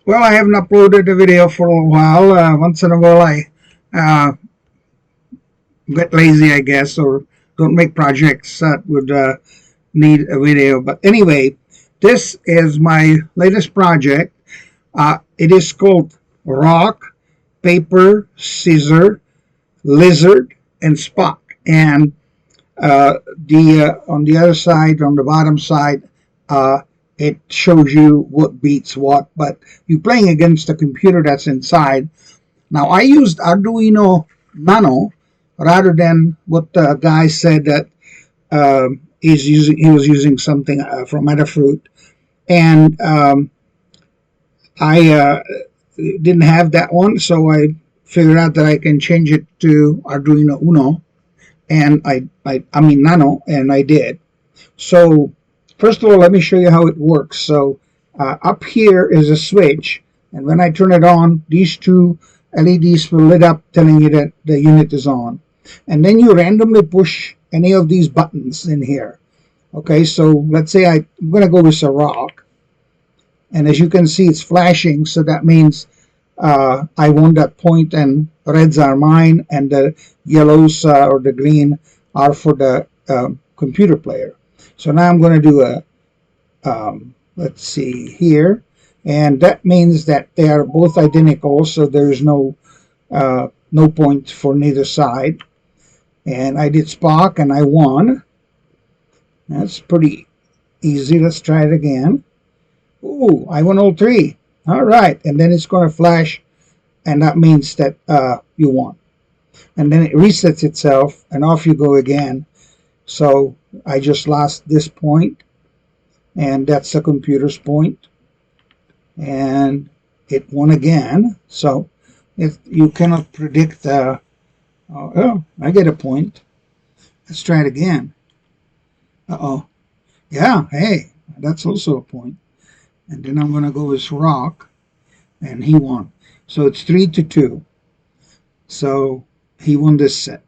Well, I haven't uploaded a video for a while. Once in a while, I get lazy, I guess, or don't make projects that would need a video. But anyway, this is my latest project. It is called Rock, Paper, Scissor, Lizard, and Spock. And the on the other side, on the bottom side, it shows you what beats what, but you're playing against the computer that's inside. Now, I used Arduino Nano rather than what the guy said that he was using something from Adafruit, and I didn't have that one, so I figured out that I can change it to Arduino Uno, and I mean Nano, and I did. So first of all, let me show you how it works. So up here is a switch, and when I turn it on, these two LEDs will lit up telling you that the unit is on. And then you randomly push any of these buttons in here. Okay, so let's say I'm going to go with a rock. And as you can see, it's flashing, so that means I won that point, and reds are mine, and the yellows or the green are for the computer player. So now I'm going to do a, let's see here, and that means that they are both identical, so there's no point for neither side. And I did Spock, and I won. That's pretty easy. Let's try it again. Ooh, I won all three. All right, and then it's going to flash, and that means that you won. And then it resets itself, and off you go again. So I just lost this point, and that's the computer's point, and it won again. So if you cannot predict, oh, I get a point. Let's try it again. Uh-oh. Yeah, hey, that's also a point. And then I'm going to go with rock, and he won. So it's 3-2. So he won this set.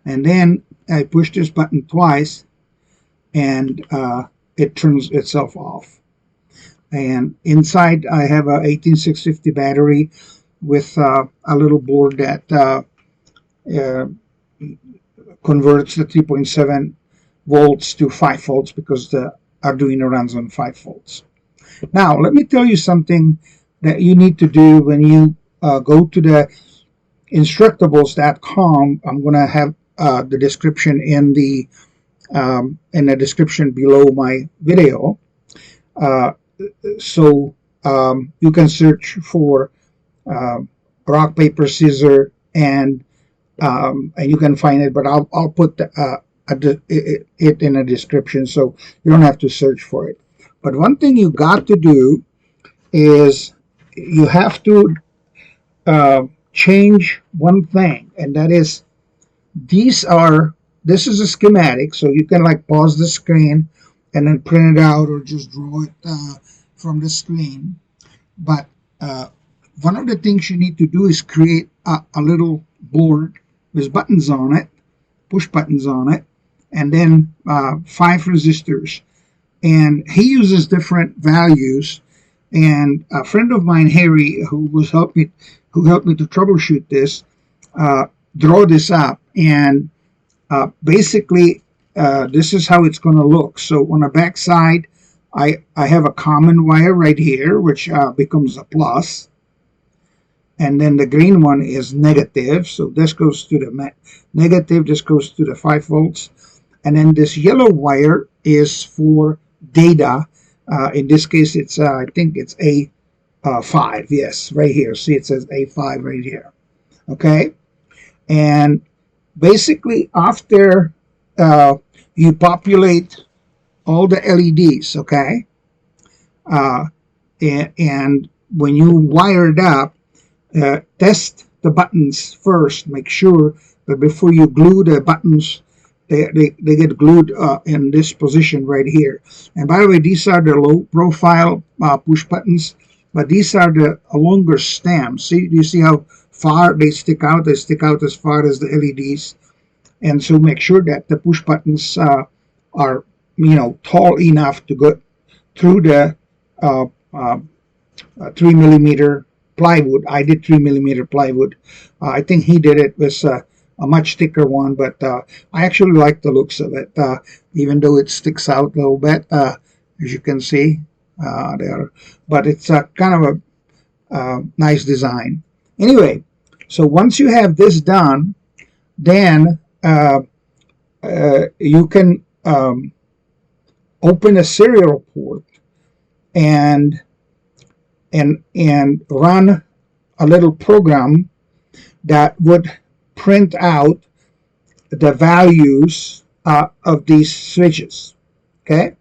And then I push this button twice, and it turns itself off. And inside I have a 18650 battery with a little board that converts the 3.7 volts to 5 volts because the Arduino runs on 5 volts. Now, let me tell you something that you need to do when you go to the instructables.com. I'm going to have the description in the description below my video, so you can search for rock, paper, scissor, and you can find it. But I'll put it in a description, so you don't have to search for it. But one thing you got to do is you have to change one thing, and that is this is a schematic, so you can like pause the screen and then print it out or just draw it from the screen. But one of the things you need to do is create a little board with buttons on it, push buttons on it, and then 5 resistors. And he uses different values. And a friend of mine, Harry, who helped me to troubleshoot this, draw this up. And basically, this is how it's going to look. So on the back side, I have a common wire right here, which becomes a plus. And then the green one is negative. So this goes to the negative. This goes to the 5 volts. And then this yellow wire is for data. In this case, it's I think it's A5. Yes, right here. See, it says A5 right here. Okay. And basically, after you populate all the LEDs, okay, and when you wire it up, test the buttons first. Make sure that before you glue the buttons, they get glued in this position right here. And by the way, these are the low profile push buttons, but these are the longer stems. See, do you see how far they stick out? They stick out as far as the LEDs. And so make sure that the push buttons are, tall enough to go through the 3mm plywood. I did 3mm plywood. I think he did it with a much thicker one, but I actually like the looks of it, even though it sticks out a little bit, as you can see there. But it's kind of a nice design. Anyway, so once you have this done, then you can open a serial port and run a little program that would print out the values of these switches. Okay,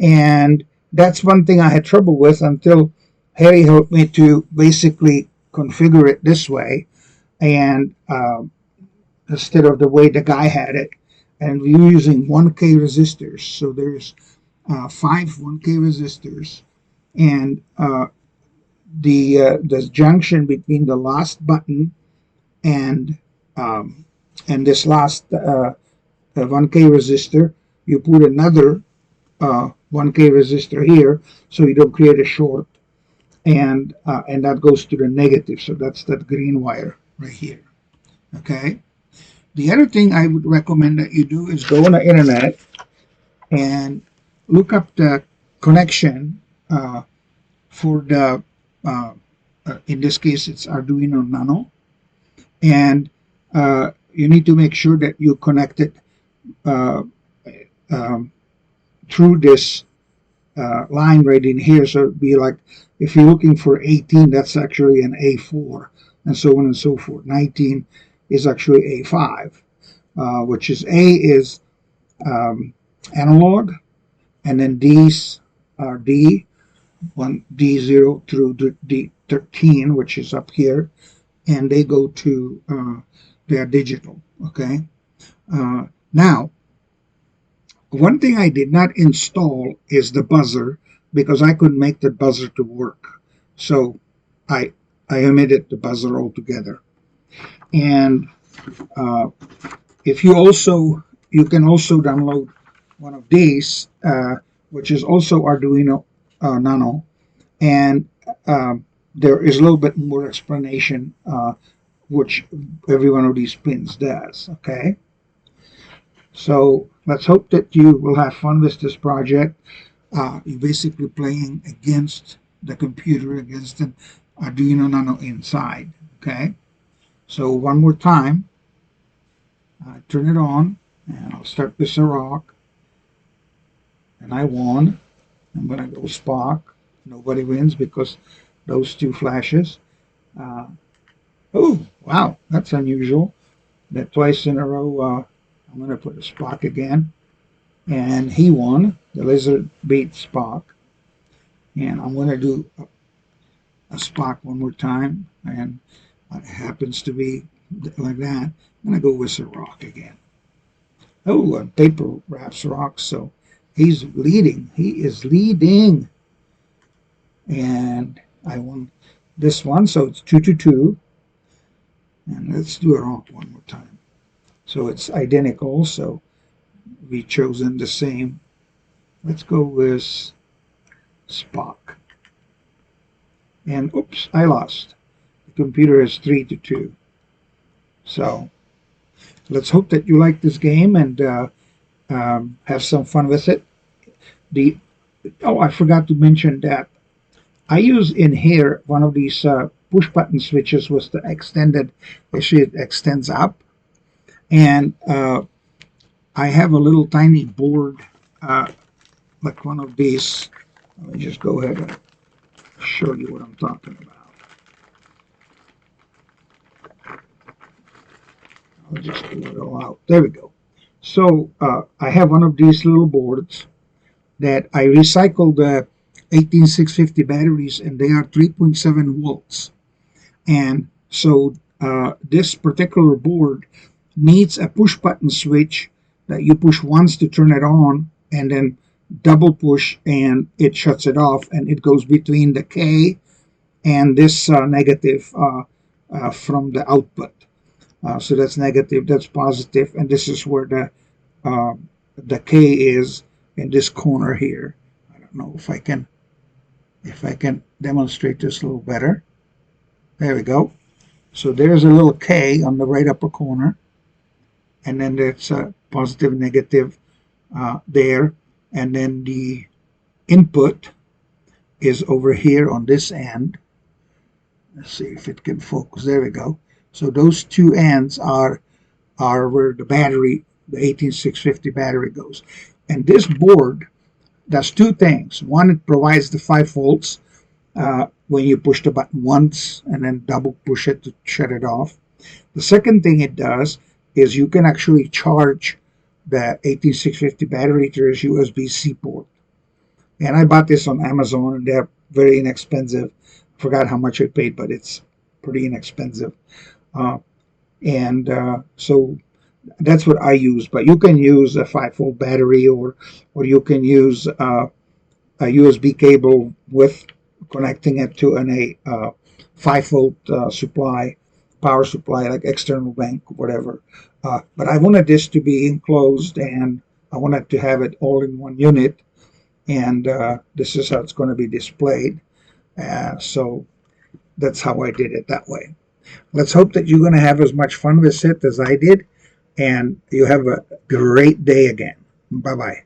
and that's one thing I had trouble with until Harry helped me to basically configure it this way, and instead of the way the guy had it. And we're using 1K resistors, so there's 5 1K resistors, and the junction between the last button and this last 1K resistor, you put another 1K resistor here, so you don't create a short, and that goes to the negative. So that's that green wire right here. Okay. The other thing I would recommend that you do is go on the internet and look up the connection for the, in this case, it's Arduino Nano. And you need to make sure that you connect it through this line right in here. So it'd be like, if you're looking for 18, that's actually an A4, and so on and so forth. 19 is actually A5, which is A is analog, and then D's are D0 through D13, which is up here, and they go to they are digital. Okay. Now, one thing I did not install is the buzzer, because I couldn't make the buzzer to work, so I omitted the buzzer altogether. And if you can also download one of these, which is also Arduino Nano, and there is a little bit more explanation which every one of these pins does. Okay, so let's hope that you will have fun with this project. You're basically playing against the computer, against an Arduino Nano inside. Okay. So one more time, turn it on, and I'll start with a rock, and I won. I'm going to go SPOK. Nobody wins because those two flashes. Oh, wow, that's unusual. That twice in a row, I'm going to put a SPOK again, and he won. The lizard beat SPOK, and I'm going to do a SPOK one more time, and it happens to be like that. I'm going to go with a rock again. Oh, paper wraps rocks, so he's leading. He is leading. And I won this one, so it's 2-2. And let's do a rock one more time. So it's identical, so we've chosen the same. Let's go with SPOK. And oops, I lost. The computer is 3-2. So let's hope that you like this game and have some fun with it. Oh, I forgot to mention that I use in here one of these push button switches with the extended, actually it extends up, and I have a little tiny board like one of these. Let me just go ahead and show you what I'm talking about. I'll just pull it all out. There we go. So I have one of these little boards that I recycled the 18650 batteries, and they are 3.7 volts. And so this particular board needs a push button switch that you push once to turn it on, and then double push and it shuts it off, and it goes between the K and this negative from the output. So that's negative, that's positive, and this is where the K is in this corner here. I don't know if I can, If I can demonstrate this a little better. There we go. So there's a little K on the right upper corner, and then there's a positive, negative there, and then the input is over here on this end. Let's see if it can focus. There we go. So those two ends are where the battery, the 18650 battery goes. And this board does two things. One, it provides the 5 volts when you push the button once and then double push it to shut it off. The second thing it does is you can actually charge the 18650 battery to this USB-C port. And I bought this on Amazon, and they're very inexpensive. Forgot how much I paid, but it's pretty inexpensive. So that's what I use. But you can use a 5-volt battery, or you can use a USB cable with connecting it to a 5-volt supply, power supply, like external bank, whatever. But I wanted this to be enclosed, and I wanted to have it all in one unit. And this is how it's going to be displayed. So that's how I did it that way. Let's hope that you're going to have as much fun with it as I did, and you have a great day again. Bye-bye.